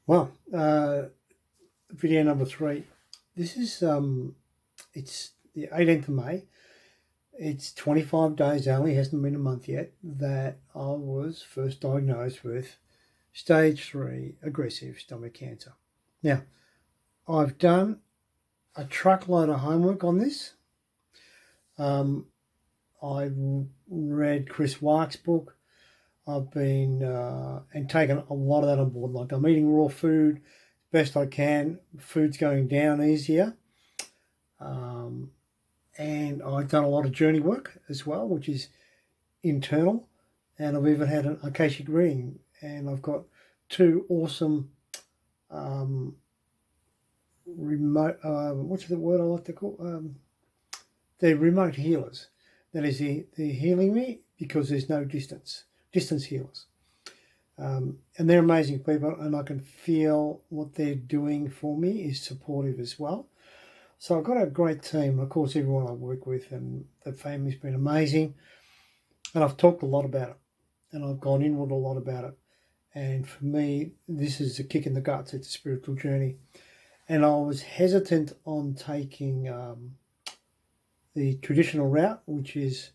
Well, video number 3. This is it's the 18th of May. It's 25 days only, hasn't been a month yet, that I was first diagnosed with stage 3 aggressive stomach cancer. Now, I've done a truckload of homework on this. I've read Chris Wark's book. I've been and taken a lot of that on board. Like, I'm eating raw food best I can. Food's going down easier. And I've done a lot of journey work as well, which is internal. And I've even had an Akashic reading. And I've got two awesome remote, what's the word I like to call? They're remote healers. That is, they're healing me because there's no distance healers. And they're amazing people, and I can feel what they're doing for me is supportive as well. So I've got a great team. Of course, everyone I work with and the family's been amazing. And I've talked a lot about it, and I've gone inward a lot about it. And for me, this is a kick in the guts. It's a spiritual journey. And I was hesitant on taking the traditional route, which is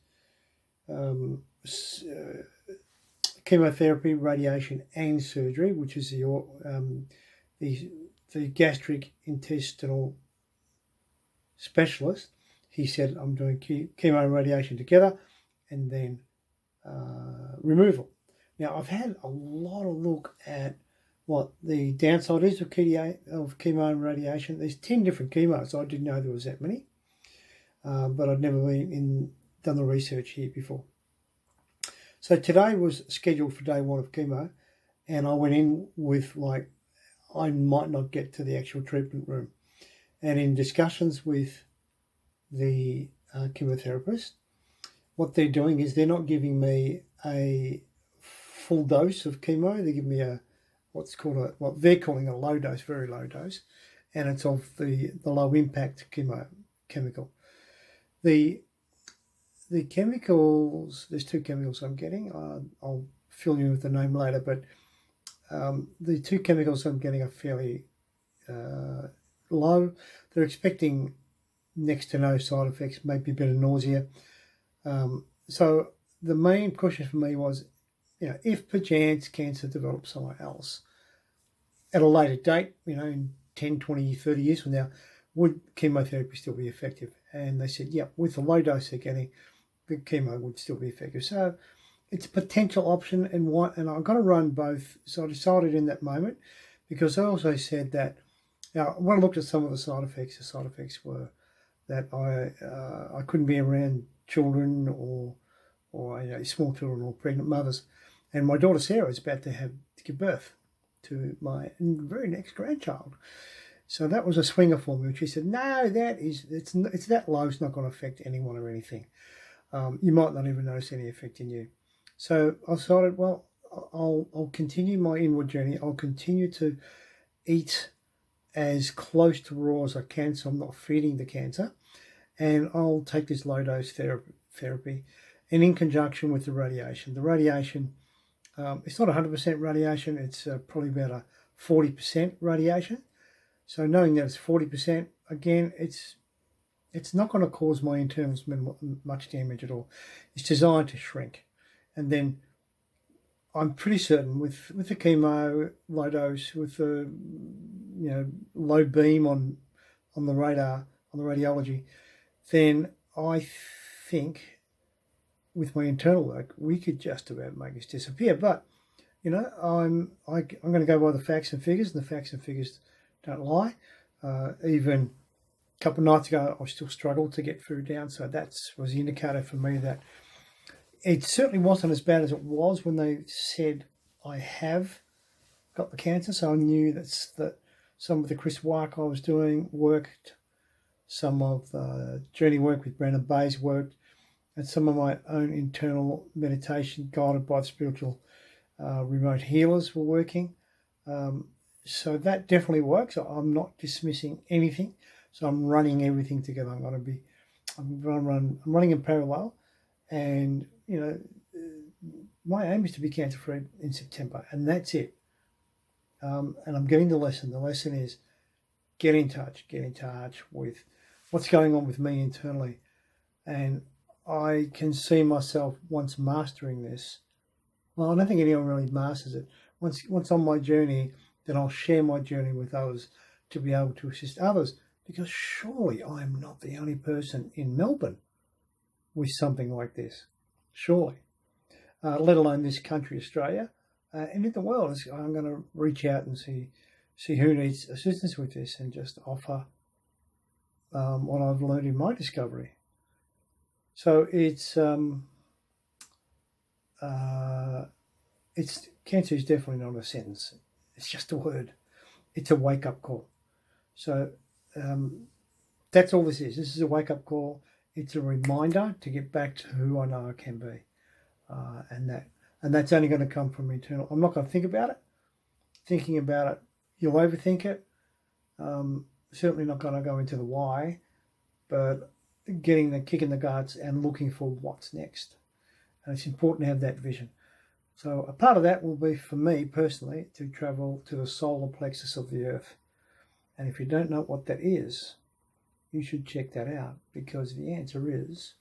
chemotherapy, radiation, and surgery, which is the gastric intestinal specialist. He said, I'm doing chemo and radiation together, and then removal. Now, I've had a lot of look at what the downside is of chemo and radiation. There's 10 different chemos. I didn't know there was that many, but I'd never done the research here before. So today was scheduled for day 1 of chemo, and I went in with I might not get to the actual treatment room. And in discussions with the chemotherapist, what they're doing is they're not giving me a full dose of chemo. They give me what they're calling a low dose, very low dose, and it's of the low impact chemical. The chemicals, there's 2 chemicals I'm getting. I'll fill you in with the name later, but the 2 chemicals I'm getting are fairly low. They're expecting next to no side effects, maybe a bit of nausea. So the main question for me was, if perchance cancer develops somewhere else at a later date, in 10, 20, 30 years from now, would chemotherapy still be effective? And they said, yeah, with the low dose they're getting, the chemo would still be effective. So it's a potential option, and I've got to run both. So I decided in that moment, because I also said that, when I looked at some of the side effects were that I couldn't be around children or small children or pregnant mothers. And my daughter Sarah is about to give birth to my very next grandchild. So that was a swinger for me. And she said, no, it's that low. It's not going to affect anyone or anything. You might not even notice any effect in you. So I decided, well, I'll continue my inward journey. I'll continue to eat as close to raw as I can, so I'm not feeding the cancer. And I'll take this low dose therapy, and in conjunction with the radiation. The radiation, it's not 100% radiation. It's probably about a 40% radiation. So knowing that it's 40%, again, it's not going to cause my internals much damage at all. It's designed to shrink. And then I'm pretty certain with the chemo, low dose, with the low beam on the radar, on the radiology, then I think with my internal work, we could just about make this disappear. But I'm going to go by the facts and figures, and the facts and figures don't lie. Even a couple of nights ago, I still struggled to get food down, so that was the indicator for me that it certainly wasn't as bad as it was when they said I have got the cancer. So I knew that some of the Chris Wark I was doing worked, some of the journey work with Brandon Bays worked, and some of my own internal meditation guided by the spiritual remote healers were working. So that definitely works. I'm not dismissing anything. So I'm running everything together. I'm running in parallel, and my aim is to be cancer free in September, and that's it. and I'm getting the lesson. The lesson is get in touch with what's going on with me internally. And I can see myself once mastering this. Well, I don't think anyone really masters it. Once on my journey, then I'll share my journey with others to be able to assist others, because surely I am not the only person in Melbourne with something like this. Surely. Let alone this country, Australia, and in the world. I'm going to reach out and see who needs assistance with this, and just offer what I've learned in my discovery. So it's cancer is definitely not a sentence. It's just a word. It's a wake-up call. So that's all this is. This is a wake-up call. It's a reminder to get back to who I know I can be, and that's only going to come from internal. I'm not going to think about it. Thinking about it, you'll overthink it. Certainly not going to go into the why, but getting the kick in the guts and looking for what's next. And it's important to have that vision. So a part of that will be, for me personally, to travel to the solar plexus of the earth. And if you don't know what that is, you should check that out, because the answer is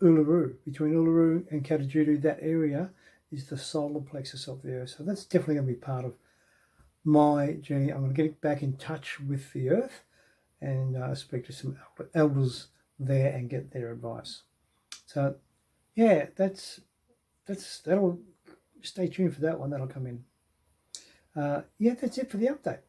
Uluru. Between Uluru and Katajudu, that area is the solar plexus of the earth. So that's definitely going to be part of my journey. I'm going to get back in touch with the earth and speak to some elders there and get their advice. So yeah, that'll stay tuned for that one. That'll come in. Yeah, that's it for the update.